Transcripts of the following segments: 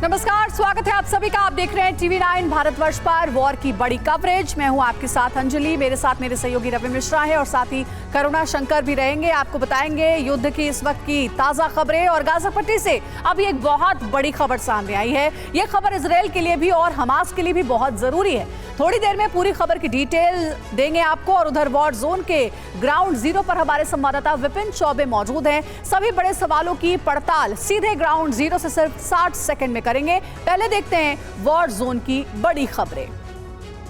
नमस्कार, स्वागत है आप सभी का। आप देख रहे हैं टीवी 9 भारतवर्ष पर वॉर की बड़ी कवरेज। मैं हूं आपके साथ अंजलि, मेरे साथ मेरे सहयोगी रवि मिश्रा है और साथ ही करुणा शंकर भी रहेंगे। आपको बताएंगे युद्ध की इस वक्त की ताजा खबरें और गाजा पट्टी से अभी एक बहुत बड़ी खबर सामने आई है। यह खबर इजरायल के लिए भी और हमास के लिए भी बहुत जरूरी है। थोड़ी देर में पूरी खबर की डिटेल देंगे आपको। और उधर वॉर जोन के ग्राउंड जीरो पर हमारे संवाददाता विपिन चौबे मौजूद हैं। सभी बड़े सवालों की पड़ताल सीधे ग्राउंड जीरो से सिर्फ 60 सेकंड में करेंगे। पहले देखते हैं वॉर जोन की बड़ी खबरें।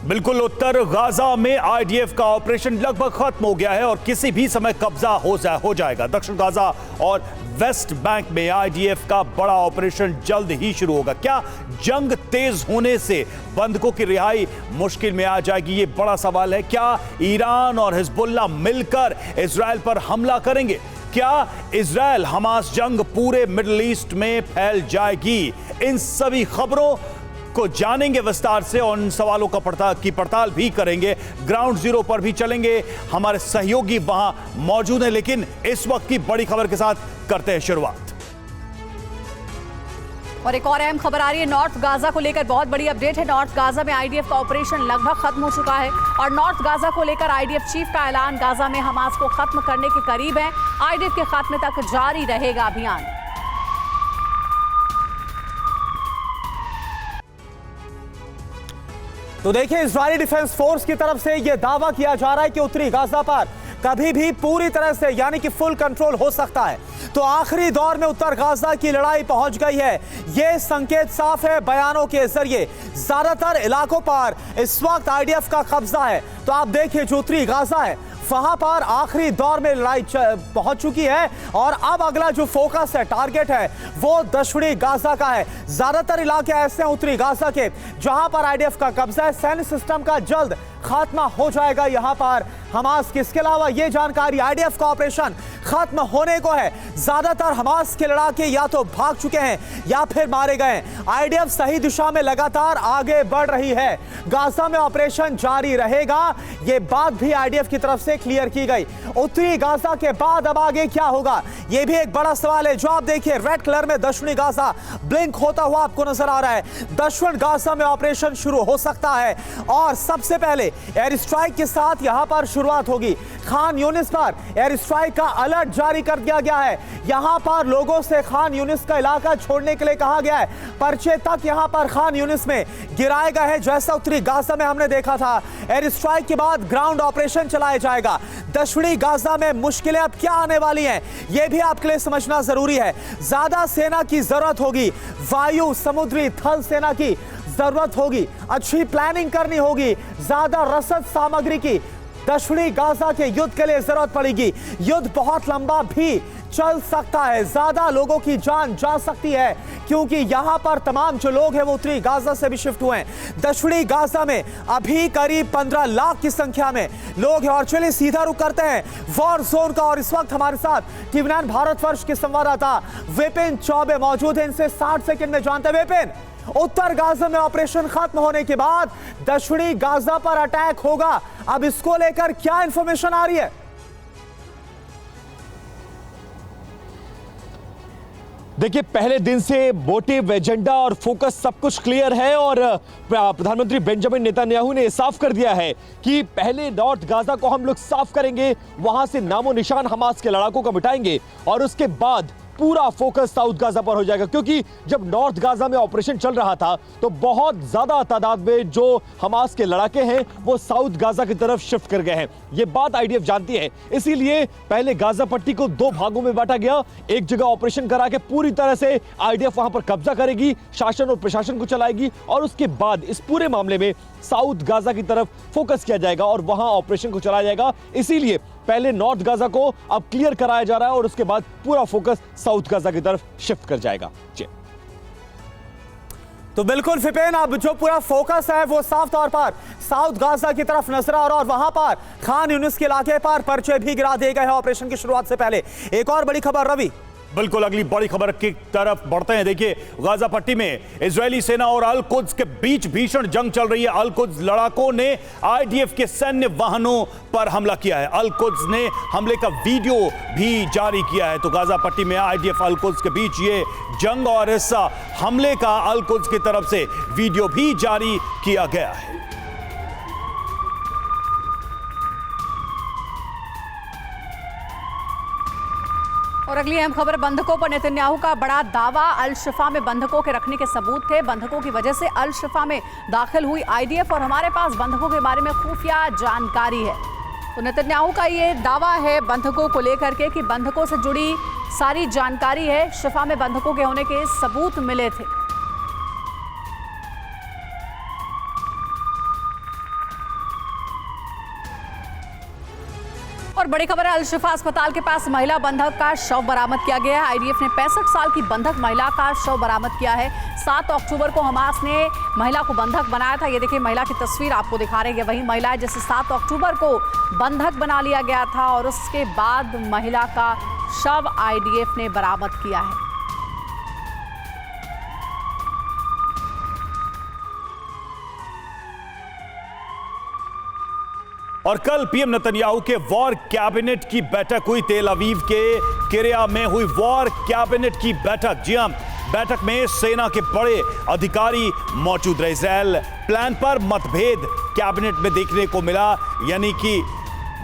बिल्कुल, उत्तर गाजा में आईडीएफ का ऑपरेशन लगभग खत्म हो गया है और किसी भी समय कब्जा हो जाएगा। दक्षिण गाजा और वेस्ट बैंक में आईडीएफ का बड़ा ऑपरेशन जल्द ही शुरू होगा। क्या जंग तेज होने से बंधकों की रिहाई मुश्किल में आ जाएगी? ये बड़ा सवाल है। क्या ईरान और हिजबुल्लाह मिलकर इजरायल पर हमला करेंगे? क्या इजरायल हमास जंग पूरे मिडिल ईस्ट में फैल जाएगी? इन सभी खबरों को जानेंगे विस्तार से और इन सवालों का पड़ताल भी करेंगे। ग्राउंड जीरो पर भी चलेंगे, हमारे सहयोगी वहां मौजूद हैं। लेकिन इस वक्त की बड़ी खबर के साथ करते हैं शुरुआत। और एक और अहम खबर आ रही है नॉर्थ गाजा को लेकर। बहुत बड़ी अपडेट है। नॉर्थ गाजा में आईडीएफ का ऑपरेशन लगभग खत्म हो चुका है और नॉर्थ गाजा को लेकर आईडीएफ चीफ का ऐलान, गाजा में हमास को खत्म करने के करीब है। आईडीएफ के खात्मे तक जारी रहेगा अभियान। तो देखिए, इजरायली डिफेंस फोर्स की तरफ से यह दावा किया जा रहा है कि उत्तरी गाजा पर कभी भी पूरी तरह से यानी कि फुल कंट्रोल हो सकता है। तो आखिरी दौर में उत्तर गाजा की लड़ाई पहुंच गई है। यह संकेत साफ है बयानों के जरिए। ज्यादातर इलाकों पर इस वक्त आईडीएफ का कब्जा है। तो आप देखिए, जो उत्तरी गाजा है वहां पर आखिरी दौर में लड़ाई पहुंच चुकी है और अब अगला जो फोकस है, टारगेट है, वो दक्षिणी गाजा का है। ज्यादातर इलाके ऐसे हैं उत्तरी गाजा के जहां पर आईडीएफ का कब्जा है। सैन्य सिस्टम का जल्द खात्मा हो जाएगा यहां पर हमास की। इसके अलावा यह जानकारी, आईडीएफ का ऑपरेशन खत्म होने को है। ज्यादातर हमास के लड़ाके या तो भाग चुके हैं या फिर मारे गए। आईडीएफ सही दिशा में लगातार आगे बढ़ रही है। गाजा में ऑपरेशन जारी रहेगा, यह बात भी आईडीएफ की तरफ से क्लियर की गई। उत्तरी गाजा के बाद अब आगे क्या होगा, यह भी एक बड़ा सवाल है। जो आप देखिए, रेड कलर में दक्षिणी गाजा ब्लिंक होता हुआ आपको नजर आ रहा है। दक्षिण गाजा में ऑपरेशन शुरू हो सकता है और सबसे पहले एयर स्ट्राइक के साथ यहां पर शुरुआत होगी। खान यूनिस पर एयर स्ट्राइक का अलर्ट जारी कर दिया गया है। यहां पर लोगों से खान यूनिस का इलाका छोड़ने के लिए कहा गया है। पर्चे तक यहां पर खान यूनिस में गिराए गए हैं, जैसा उत्तरी गाजा में हमने देखा था। एयर स्ट्राइक के बाद ग्राउंड ऑपरेशन चलाया जाएगा। दक्षिणी गाजा में मुश्किलें अब क्या आने वाली हैं, यह भी आपके लिए समझना जरूरी है। ज्यादा सेना की जरूरत होगी, वायु, समुद्री, थल सेना की जरूरत होगी। अच्छी प्लानिंग करनी होगी, ज्यादा रसद सामग्री की दक्षिणी गाजा के युद्ध के लिए जरूरत पड़ेगी। युद्ध बहुत लंबा भी चल सकता है, ज्यादा लोगों की जान जा सकती है, क्योंकि यहां पर तमाम जो लोग हैं वो उत्तरी गाजा से भी शिफ्ट हुए हैं। दक्षिणी गाजा में अभी करीब 15 लाख की संख्या में लोग हैं। और चलिए सीधा रुख करते हैं वॉर जोन का। और इस वक्त हमारे साथ टीवी 9 भारतवर्ष के संवाददाता विपिन चौबे मौजूद हैं। इनसे 60 सेकंड में जानते हैं, विपिन, उत्तर गाजा में ऑपरेशन खत्म होने के बाद दक्षिणी गाजा पर अटैक होगा, अब इसको लेकर क्या इंफॉर्मेशन आ रही है? देखिए, पहले दिन से मोटिव, एजेंडा और फोकस सब कुछ क्लियर है और प्रधानमंत्री बेंजामिन नेतन्याहू ने साफ कर दिया है कि पहले नॉर्थ गाजा को हम लोग साफ करेंगे, वहां से नामो निशान हमास के लड़ाकों को मिटाएंगे और उसके बाद पूरा फोकस साउथ गाजा पर हो जाएगा। क्योंकि जब नॉर्थ गाजा में ऑपरेशन चल रहा था तो बहुत ज्यादा तादाद में जो हमास के लड़ाके हैं वो साउथ गाजा की तरफ शिफ्ट कर गए हैं। ये बात आईडीएफ जानती है, इसीलिए पहले गाजा पट्टी को 2 भागों में बांटा गया। एक जगह ऑपरेशन करा के पूरी तरह से आईडीएफ वहां पर कब्जा करेगी, शासन और प्रशासन को चलाएगी और उसके बाद इस पूरे मामले में साउथ गाजा की तरफ फोकस किया जाएगा और वहां ऑपरेशन को चलाया जाएगा। इसीलिए पहले नॉर्थ गाजा को अब क्लियर कराया जा रहा है और उसके बाद पूरा फोकस साउथ गाजा की तरफ शिफ्ट कर जाएगा। जी तो बिल्कुल विपिन, अब जो पूरा फोकस है वो साफ तौर पर साउथ गाजा की तरफ नजर आ रहा है और वहां पर खान यूनिस के इलाके पर पर्चे भी गिरा दिए गए हैं ऑपरेशन की शुरुआत से पहले। एक और बड़ी खबर रवि। बिल्कुल अगली बड़ी खबर की तरफ बढ़ते हैं। देखिए, गाजा पट्टी में इजरायली सेना और अल कुद्स के बीच भीषण जंग चल रही है। अल कुद्स लड़ाकों ने आईडीएफ के सैन्य वाहनों पर हमला किया है। अल कुद्स ने हमले का वीडियो भी जारी किया है। तो गाजा पट्टी में आईडीएफ अल कुद्स के बीच ये जंग और इस हमले का अल कुद्स की तरफ से वीडियो भी जारी किया गया है। और अगली अहम खबर, बंधकों पर नेतन्याहू का बड़ा दावा। अल शिफा में बंधकों के रखने के सबूत थे। बंधकों की वजह से अल शिफा में दाखिल हुई आईडीएफ और हमारे पास बंधकों के बारे में खुफिया जानकारी है। तो नेतन्याहू का ये दावा है बंधकों को लेकर के कि बंधकों से जुड़ी सारी जानकारी है। शिफा में बंधकों के होने के सबूत मिले थे। और बड़ी खबर है, अल शिफा अस्पताल के पास महिला बंधक का शव बरामद किया गया है। आईडीएफ ने 65 साल की बंधक महिला का शव बरामद किया है। 7 अक्टूबर को हमास ने महिला को बंधक बनाया था। ये देखिए महिला की तस्वीर आपको दिखा रहे हैं। वही महिला है जिसे 7 अक्टूबर को बंधक बना लिया गया था और उसके बाद महिला का शव आईडीएफ ने बरामद किया है। और कल पीएम नेतन्याहू के वॉर कैबिनेट की बैठक हुई। तेल अवीव के किरिया में हुई वॉर कैबिनेट की बैठक। जी हां, बैठक में सेना के बड़े अधिकारी मौजूद रहे। इजरायल प्लान पर मतभेद कैबिनेट में देखने को मिला, यानी कि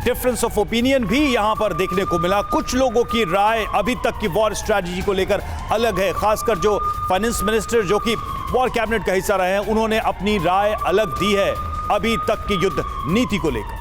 डिफरेंस ऑफ ओपिनियन भी यहां पर देखने को मिला। कुछ लोगों की राय अभी तक की वॉर स्ट्रैटेजी को लेकर अलग है। खासकर जो फाइनेंस मिनिस्टर जो कि वॉर कैबिनेट का हिस्सा रहे हैं, उन्होंने अपनी राय अलग दी है अभी तक की युद्ध नीति को लेकर।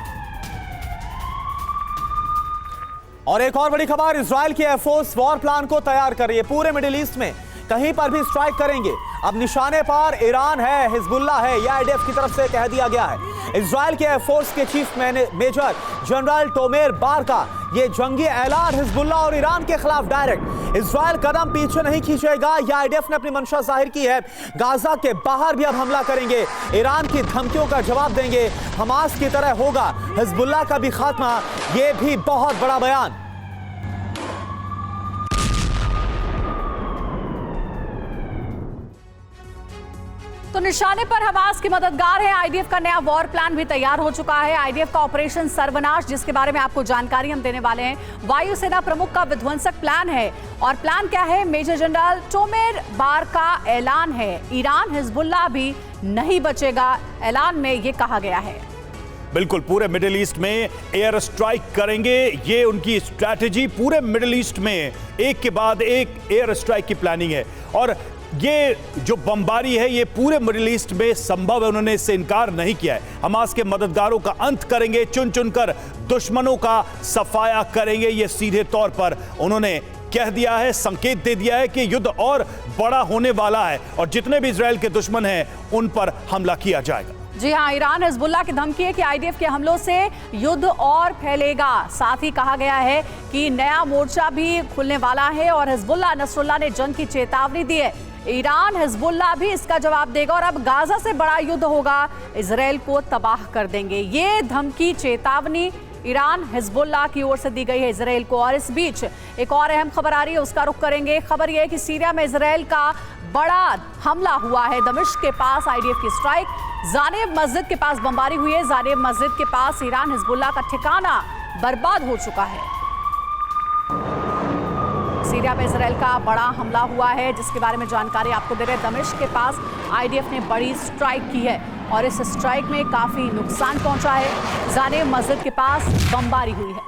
और एक और बड़ी खबर, इजराइल की एयरफोर्स वॉर प्लान को तैयार कर रही है। पूरे मिडिल ईस्ट में कहीं पर भी स्ट्राइक करेंगे। अब निशाने पर ईरान है, हिजबुल्लाह है, या आईडीएफ की तरफ से कह दिया गया है। इजराइल के एयरफोर्स के चीफ मेजर जनरल टोमेर बार का ये जंगी ऐलान हिजबुल्लाह और ईरान के खिलाफ डायरेक्ट। इजराइल कदम पीछे नहीं खींचेगा, या आईडीएफ ने अपनी मंशा जाहिर की है। गाजा के बाहर भी अब हमला करेंगे, ईरान की धमकियों का जवाब देंगे। हमास की तरह होगा हिजबुल्लाह का भी खात्मा। ये भी बहुत बड़ा बयान। तो निशाने पर हमास की मददगार है। आईडीएफ का नया वॉर प्लान भी तैयार हो चुका है। आईडीएफ का ऑपरेशन सर्वनाश, जिसके बारे में आपको जानकारी हम देने वाले हैं। वायुसेना प्रमुख का विध्वंसक प्लान है। और प्लान क्या है? मेजर जनरल टोमेर बार का ऐलान है, ईरान हिजबुल्लाह भी नहीं बचेगा। ऐलान में ये कहा गया है बिल्कुल पूरे मिडिल ईस्ट में एयर स्ट्राइक करेंगे, ये उनकी स्ट्रैटेजी। पूरे मिडिल ईस्ट में एक के बाद एक एयर स्ट्राइक की प्लानिंग है। और ये जो बमबारी है ये पूरे मिडिल ईस्ट में संभव है, उन्होंने इससे इनकार नहीं किया है। हमास के मददगारों का अंत करेंगे, चुन चुनकर दुश्मनों का सफाया करेंगे, ये सीधे तौर पर उन्होंने कह दिया है, संकेत दे दिया है कि युद्ध और बड़ा होने वाला है और जितने भी इजराइल के दुश्मन हैं उन पर हमला किया जाएगा। जी हां, ईरान हिजबुल्लाह की धमकी है कि आईडीएफ के हमलों से युद्ध और फैलेगा। साथ ही कहा गया है कि नया मोर्चा भी खुलने वाला है और हिजबुल्लाह नसरुल्लाह ने जंग की चेतावनी दी है। ईरान हिजबुल्लाह भी इसका जवाब देगा और अब गाजा से बड़ा युद्ध होगा, इजराइल को तबाह कर देंगे। ये धमकी, चेतावनी ईरान हिजबुल्लाह की ओर से दी गई है इजराइल को। और इस बीच एक और अहम खबर आ रही है, उसका रुख करेंगे। खबर यह है कि सीरिया में इजराइल का बड़ा हमला हुआ है। दमिश्क के पास आईडीएफ की स्ट्राइक, जानेब मस्जिद के पास बमबारी हुई है। जानेब मस्जिद के पास ईरान हिजबुल्लाह का ठिकाना बर्बाद हो चुका है। सीरिया में इजराइल का बड़ा हमला हुआ है, जिसके बारे में जानकारी आपको दे रहे हैं। दमिश्क के पास आईडीएफ ने बड़ी स्ट्राइक की है और इस स्ट्राइक में काफी नुकसान पहुंचा है। जानेब मस्जिद के पास बमबारी हुई है।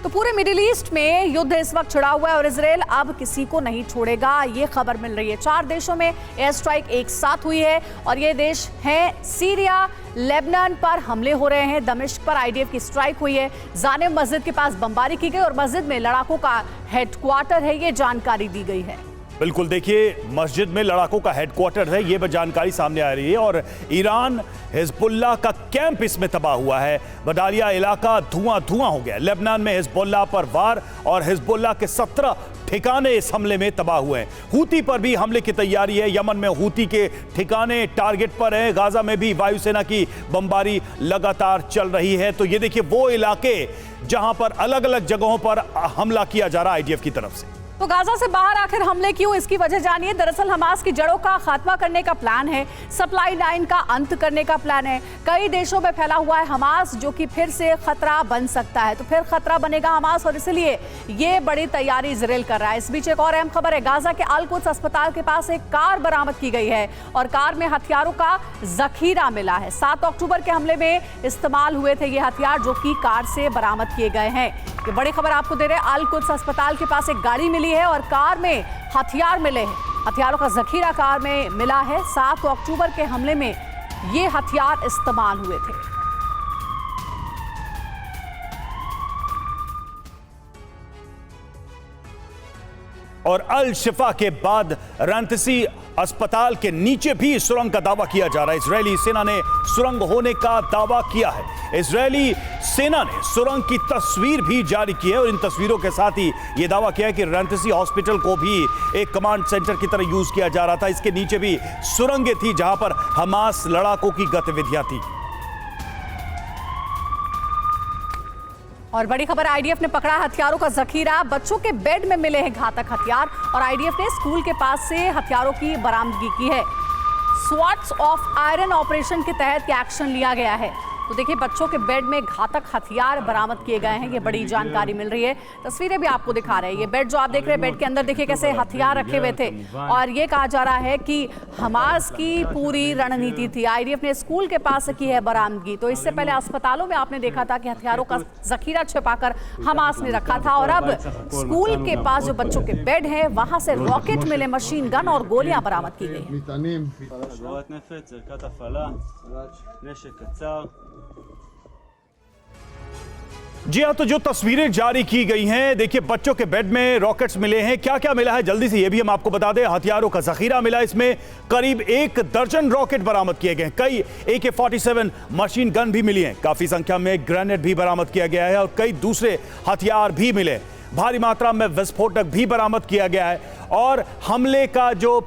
तो पूरे मिडिल ईस्ट में युद्ध इस वक्त छिड़ा हुआ है और इजराइल अब किसी को नहीं छोड़ेगा, ये खबर मिल रही है। 4 देशों में एयर स्ट्राइक एक साथ हुई है और ये देश हैं सीरिया, लेबनान पर हमले हो रहे हैं। दमिश्क पर आईडीएफ की स्ट्राइक हुई है। जानेब मस्जिद के पास बमबारी की गई और मस्जिद में लड़ाकों का हेडक्वार्टर है, ये जानकारी दी गई है। बिल्कुल, देखिए मस्जिद में लड़ाकों का हेडक्वार्टर है, ये जानकारी सामने आ रही है। और ईरान हिजबुल्लाह का कैंप इसमें तबाह हुआ है। बडालिया इलाका धुआं धुआं हो गया। लेबनान में हिजबुल्लाह पर वार और हिजबुल्लाह के 17 ठिकाने इस हमले में तबाह हुए हैं। हूती पर भी हमले की तैयारी है। यमन में हूती के ठिकाने टारगेट पर हैं। गाजा में भी वायुसेना की बमबारी लगातार चल रही है। तो ये देखिए वो इलाके जहां पर अलग अलग जगहों पर हमला किया जा रहा है आईडीएफ की तरफ से। तो गाजा से बाहर आखिर हमले क्यों, इसकी वजह जानिए। दरअसल हमास की जड़ों का खात्मा करने का प्लान है, सप्लाई लाइन का अंत करने का प्लान है। कई देशों में फैला हुआ है हमास, जो कि फिर से खतरा बन सकता है। तो फिर खतरा बनेगा हमास, और इसलिए ये बड़ी तैयारी इजराइल कर रहा है। इस बीच एक और अहम खबर है। गाजा के अल कुद्स अस्पताल के पास एक कार बरामद की गई है और कार में हथियारों का जखीरा मिला है। 7 अक्टूबर के हमले में इस्तेमाल हुए थे ये हथियार, जो कि कार से बरामद किए गए हैं। ये बड़ी खबर आपको दे रहे हैं। अल कुद्स अस्पताल के पास एक गाड़ी मिली है और कार में हथियार मिले हैं। हथियारों का जखीरा कार में मिला है। 7 अक्टूबर के हमले में ये हथियार इस्तेमाल हुए थे। और अल शिफा के बाद रंतसी अस्पताल के नीचे भी सुरंग का दावा किया जा रहा है। इजरायली सेना ने सुरंग होने का दावा किया है। इजरायली सेना ने सुरंग की तस्वीर भी जारी की है और इन तस्वीरों के साथ ही यह दावा किया है कि रंतसी हॉस्पिटल को भी एक कमांड सेंटर की तरह यूज किया जा रहा था। इसके नीचे भी सुरंगें थी जहां पर हमास लड़ाकों की गतिविधियां थी। और बड़ी खबर, आईडीएफ ने पकड़ा हथियारों का जखीरा। बच्चों के बेड में मिले हैं घातक हथियार और आईडीएफ ने स्कूल के पास से हथियारों की बरामदगी की है। स्वॉर्ड्स ऑफ आयरन ऑपरेशन के तहत ये एक्शन लिया गया है। तो देखिए, बच्चों के बेड में घातक हथियार बरामद किए गए हैं। ये बड़ी जानकारी मिल रही है। तस्वीरें भी आपको दिखा रहे हैं। ये बेड जो आप देख रहे हैं, बेड के अंदर देखिए कैसे हथियार रखे हुए थे। और ये कहा जा रहा है कि हमास की पूरी रणनीति थी। आईडीएफ ने स्कूल के पास की है बरामदगी। तो इससे पहले अस्पतालों में आपने देखा था कि हथियारों का जखीरा छिपाकर हमास ने रखा था। और अब स्कूल के पास जो बच्चों के बेड है, वहां से रॉकेट मिले, मशीन गन और गोलियां बरामद की गई। जी हाँ, तो जो तस्वीरें जारी की गई हैं, देखिए बच्चों के बेड में रॉकेट्स मिले हैं। क्या क्या मिला है जल्दी से ये भी हम आपको बता दें। हथियारों का जखीरा मिला, इसमें करीब 1 दर्जन रॉकेट बरामद किए गए। कई AK-47 मशीन गन भी मिली हैं। काफी संख्या में ग्रेनेड भी बरामद किया गया है और कई दूसरे हथियार भी मिले। भारी मात्रा में विस्फोटक भी बरामद किया गया है और हमले का जो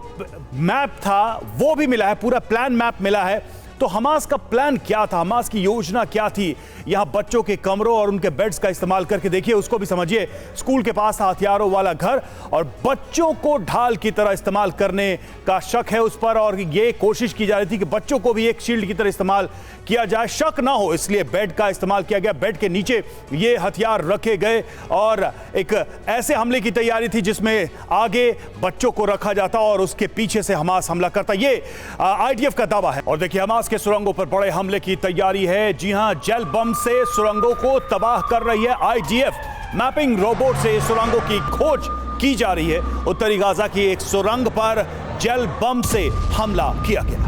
मैप था वो भी मिला है, पूरा प्लान मैप मिला है। तो हमास का प्लान क्या था, हमास की योजना क्या थी? यहां बच्चों के कमरों और उनके बेड्स का इस्तेमाल करके देखिए, उसको भी समझिए। स्कूल के पास था हथियारों वाला घर और बच्चों को ढाल की तरह इस्तेमाल करने का शक है उस पर। और ये कोशिश की जा रही थी कि बच्चों को भी एक शील्ड की तरह इस्तेमाल किया जाए, शक ना हो, इसलिए बेड का इस्तेमाल किया गया। बेड के नीचे ये हथियार रखे गए और एक ऐसे हमले की तैयारी थी जिसमें आगे बच्चों को रखा जाता और उसके पीछे से हमास हमला करता। ये आईडीएफ का दावा है। और देखिए, हमास के सुरंगों पर बड़े हमले की तैयारी है। जी हां, जेल बम से सुरंगों को तबाह कर रही है आईडीएफ। मैपिंग रोबोट से सुरंगों की खोज की जा रही है। उत्तरी गाजा की एक सुरंग पर जेल बम से हमला किया गया।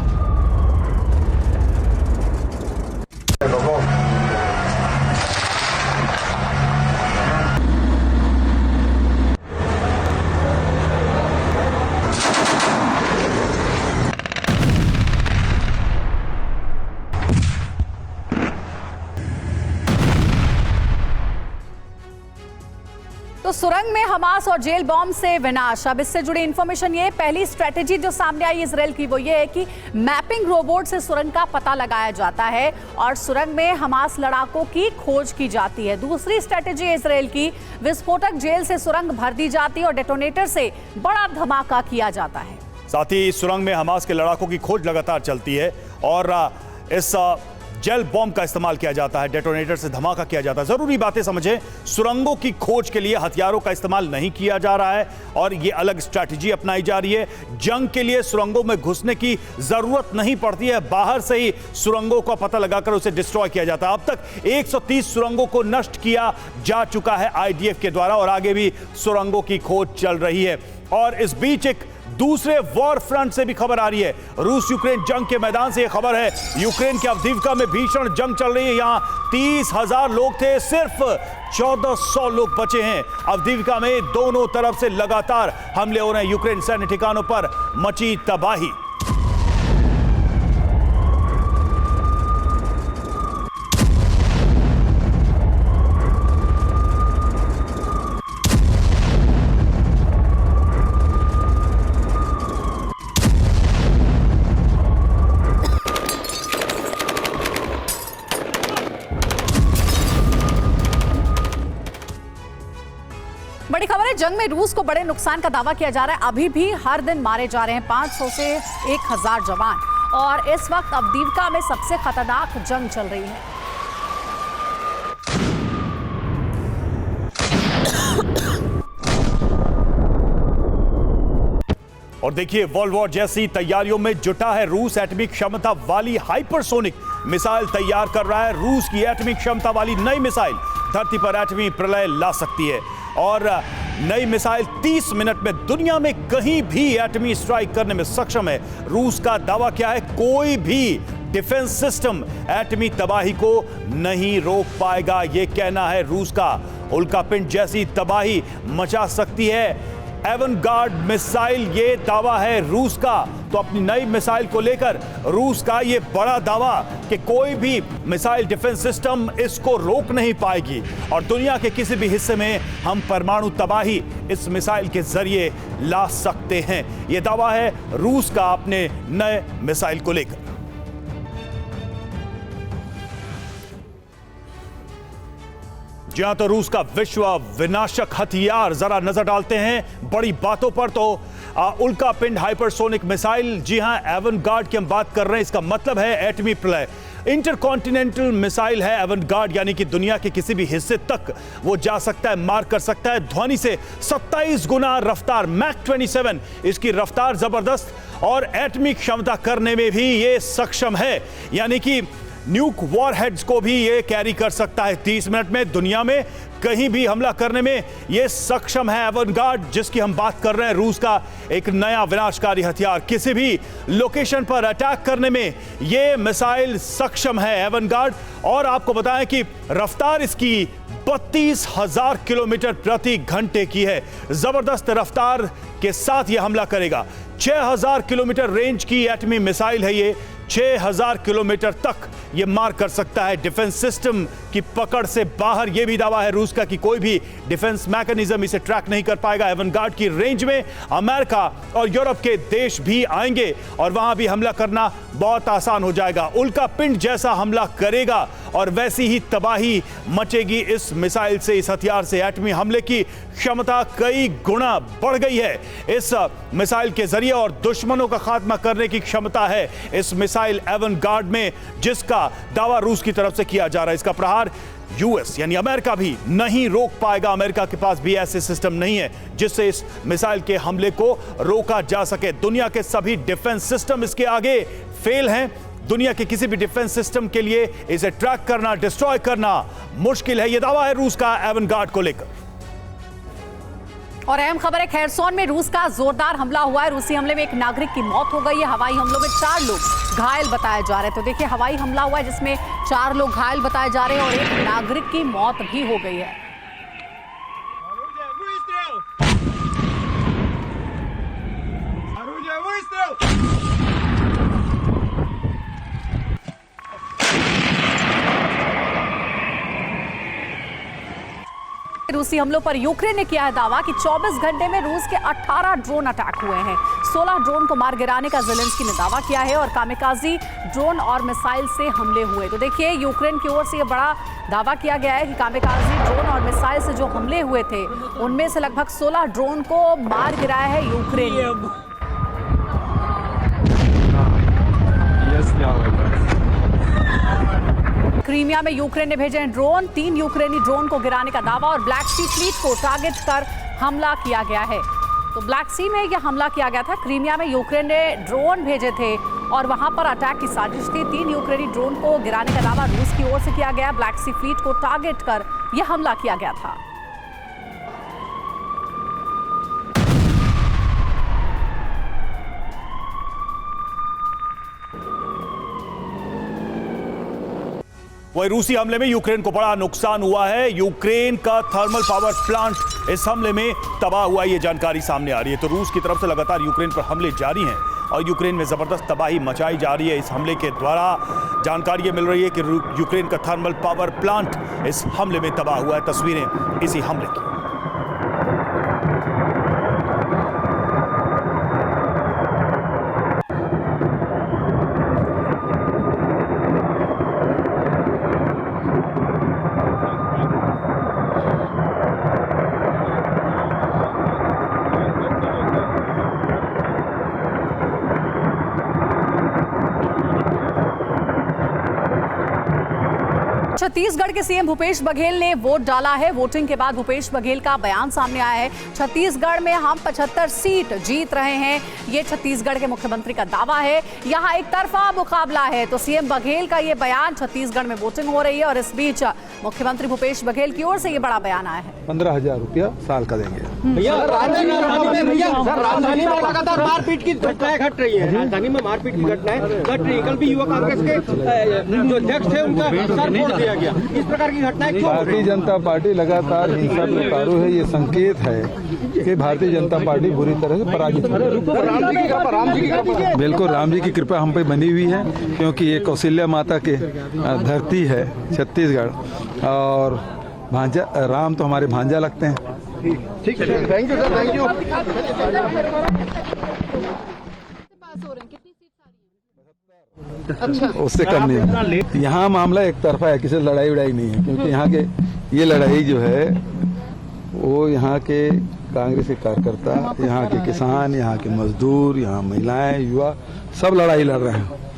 तो सुरंग में हमास और जेल बॉम्ब से विनाश। अब इससे जुड़ी इंफॉर्मेशन, ये पहली स्ट्रेटेजी जो सामने आई इजराइल की, वो ये है कि मैपिंग रोबोट से सुरंग का पता लगाया जाता है और सुरंग में हमास लड़ाकों की खोज की जाती है। दूसरी स्ट्रेटेजी इजराइल की, विस्फोटक जेल से सुरंग भर दी जाती है और डेटोनेटर से बड़ा धमाका किया जाता है। साथ ही सुरंग में हमास के लड़ाकों की खोज लगातार चलती है और इस जेल बॉम्ब का इस्तेमाल किया जाता है, डेटोनेटर से धमाका किया जाता है। जरूरी बातें समझें, सुरंगों की खोज के लिए हथियारों का इस्तेमाल नहीं किया जा रहा है और ये अलग स्ट्रैटेजी अपनाई जा रही है। जंग के लिए सुरंगों में घुसने की जरूरत नहीं पड़ती है, बाहर से ही सुरंगों का पता लगाकर उसे डिस्ट्रॉय किया जाता है। अब तक 130 सुरंगों को नष्ट किया जा चुका है आईडीएफ के द्वारा और आगे भी सुरंगों की खोज चल रही है। और इस बीच एक दूसरे वॉर फ्रंट से भी खबर आ रही है। रूस यूक्रेन जंग के मैदान से यह खबर है। यूक्रेन के अवदीवका में भीषण जंग चल रही है। यहां 30,000 लोग थे, सिर्फ 1400 लोग बचे हैं। अवदीवका में दोनों तरफ से लगातार हमले हो रहे हैं। यूक्रेन सैन्य ठिकानों पर मची तबाही। जंग में रूस को बड़े नुकसान का दावा किया जा रहा है। अभी भी हर दिन मारे जा रहे हैं 500 से 1000 जवान, और इस वक्त अवदीवका में सबसे खतरनाक जंग चल रही है। और देखिए, वर्ल्ड वॉर जैसी तैयारियों में जुटा है रूस। एटॉमिक क्षमता वाली हाइपरसोनिक मिसाइल तैयार कर रहा है। रूस की एटॉमिक क्षमता वाली नई मिसाइल धरती पर एटमी प्रलय ला सकती है, और नई मिसाइल 30 मिनट में दुनिया में कहीं भी एटमी स्ट्राइक करने में सक्षम है। रूस का दावा क्या है? कोई भी डिफेंस सिस्टम एटमी तबाही को नहीं रोक पाएगा, यह कहना है रूस का। उल्कापिंड जैसी तबाही मचा सकती है एवनगार्ड मिसाइल, ये दावा है रूस का। तो अपनी नई मिसाइल को लेकर रूस का ये बड़ा दावा कि कोई भी मिसाइल डिफेंस सिस्टम इसको रोक नहीं पाएगी, और दुनिया के किसी भी हिस्से में हम परमाणु तबाही इस मिसाइल के जरिए ला सकते हैं। यह दावा है रूस का अपने नए मिसाइल को लेकर। जी हां, तो रूस का विश्व विनाशक हथियार, जरा नजर डालते हैं बड़ी बातों पर। तो उल्कापिंड हाइपरसोनिक मिसाइल, जी हां, एवनगार्ड की हम बात कर रहे हैं। इसका मतलब है एटमी प्रलय। इंटरकॉन्टिनेंटल मिसाइल है एवनगार्ड, यानी कि दुनिया के किसी भी हिस्से तक वो जा सकता है, मार कर सकता है। ध्वनि से 27 गुना रफ्तार, मैक 27 इसकी रफ्तार जबरदस्त, और एटमी क्षमता करने में भी ये सक्षम है, यानी कि न्यूक वॉरहेड्स को भी ये कैरी कर सकता है। 30 मिनट में दुनिया में कहीं भी हमला करने में ये सक्षम है एवनगार्ड, जिसकी हम बात कर रहे हैं। रूस का एक नया विनाशकारी हथियार, किसी भी लोकेशन पर अटैक करने में ये मिसाइल सक्षम है एवनगार्ड। और आपको बताएं कि रफ्तार इसकी 32,000 किलोमीटर प्रति घंटे की है। जबरदस्त रफ्तार के साथ यह हमला करेगा। 6,000 किलोमीटर रेंज की एटमी मिसाइल है ये। 6,000 किलोमीटर तक ये मार कर सकता है, डिफेंस सिस्टम की पकड़ से बाहर। यह भी दावा है रूस का कि कोई भी डिफेंस मैकेनिज्म इसे ट्रैक नहीं कर पाएगा। एवनगार्ड की रेंज में अमेरिका और यूरोप के देश भी आएंगे, और वहां भी हमला करना बहुत आसान हो जाएगा। उल्कापिंड जैसा हमला करेगा, और वैसी ही तबाही मचेगी इस मिसाइल से, इस हथियार से। एटमी हमले की क्षमता कई गुना बढ़ गई है इस मिसाइल के जरिए, और दुश्मनों का खात्मा करने की क्षमता है इस मिसाइल एवनगार्ड में, जिसका दावा रूस की तरफ से किया जा रहा है। इसका प्रहार यूएस यानी अमेरिका भी नहीं रोक पाएगा। अमेरिका के पास भी ऐसे सिस्टम नहीं है जिससे इस मिसाइल के हमले को रोका जा सके। दुनिया के सभी डिफेंस सिस्टम इसके आगे फेल हैं। दुनिया के किसी भी डिफेंस सिस्टम के लिए इसे ट्रैक करना, डिस्ट्रॉय करना मुश्किल है। यह दावा है रूस का एवनगार्ड को लेकर। और अहम खबर है, खैरसोन में रूस का जोरदार हमला हुआ है। रूसी हमले में एक नागरिक की मौत हो गई है। हवाई हमलों में 4 लोग घायल बताए जा रहे हैं। तो देखिए, हवाई हमला हुआ है जिसमें 4 लोग घायल बताए जा रहे हैं, और एक नागरिक की मौत भी हो गई है। रूसी हमलों पर यूक्रेन ने किया है दावा कि 24 घंटे में रूस के 18 ड्रोन अटैक हुए हैं। 16 ड्रोन को मार गिराने का ज़ेलेंस्की ने दावा किया है, और कामिकाज़ी ड्रोन और मिसाइल से हमले हुए। तो देखिए, यूक्रेन की ओर से यह बड़ा दावा किया गया है कि कामिकाज़ी ड्रोन और मिसाइल से जो हमले हुए थे, उनमें से लगभग 16 ड्रोन को मार गिराया है यूक्रेन ने। क्रीमिया में यूक्रेन ने भेजे हैं ड्रोन। 3 यूक्रेनी ड्रोन को गिराने का दावा, और ब्लैक सी फ्लीट को टारगेट कर हमला किया गया है। तो ब्लैक सी में यह हमला किया गया था। क्रीमिया में यूक्रेन ने ड्रोन भेजे थे, और वहां पर अटैक की साजिश थी। 3 यूक्रेनी ड्रोन को गिराने का दावा रूस की ओर से किया गया। ब्लैक सी फ्लीट को टारगेट कर यह हमला किया गया था। वही रूसी हमले में यूक्रेन को बड़ा नुकसान हुआ है। यूक्रेन का थर्मल पावर प्लांट इस हमले में तबाह हुआ, ये जानकारी सामने आ रही है। तो रूस की तरफ से लगातार यूक्रेन पर हमले जारी हैं, और यूक्रेन में जबरदस्त तबाही मचाई जा रही है इस हमले के द्वारा। जानकारी ये मिल रही है कि यूक्रेन का थर्मल पावर प्लांट इस हमले में तबाह हुआ है। तस्वीरें इसी हमले की। छत्तीसगढ़ के सीएम भूपेश बघेल ने वोट डाला है। वोटिंग के बाद भूपेश बघेल का बयान सामने आया है। छत्तीसगढ़ में हम 75 सीट जीत रहे हैं, ये छत्तीसगढ़ के मुख्यमंत्री का दावा है। यहाँ एक तरफा मुकाबला है, तो सीएम बघेल का ये बयान, छत्तीसगढ़ में वोटिंग हो रही है और इस बीच मुख्यमंत्री भूपेश बघेल की ओर से ये बड़ा बयान आया है। 15,000 रुपया साल का देंगे। राजधानी में लगातार मारपीट की घटनाएं घट रही है। राजधानी में मारपीट की घटनाएं घट रही है। कल भी युवा कांग्रेस के जो अध्यक्ष थे उनका सर फोड़ दिया गया। इस प्रकार की घटनाएं क्यों? भारतीय जनता पार्टी लगातार हिंसा में उतारू है। ये संकेत है कि भारतीय जनता पार्टी बुरी तरह से पराजित है। बिल्कुल, राम जी की कृपा हम पे बनी हुई है, क्योंकि ये कौशल्या माता के धरती है छत्तीसगढ़, और भांजा राम तो हमारे भांजा लगते हैं। ठीक है, thank you sir, thank you. उससे कम नहीं है। यहाँ मामला एक तरफा है, किसी लड़ाई उड़ाई नहीं है, क्योंकि यहाँ के ये लड़ाई जो है वो यहाँ के कांग्रेस के कार्यकर्ता, यहाँ के किसान, यहाँ के मजदूर, यहाँ महिलाएं, युवा सब लड़ाई लड़ रहे हैं।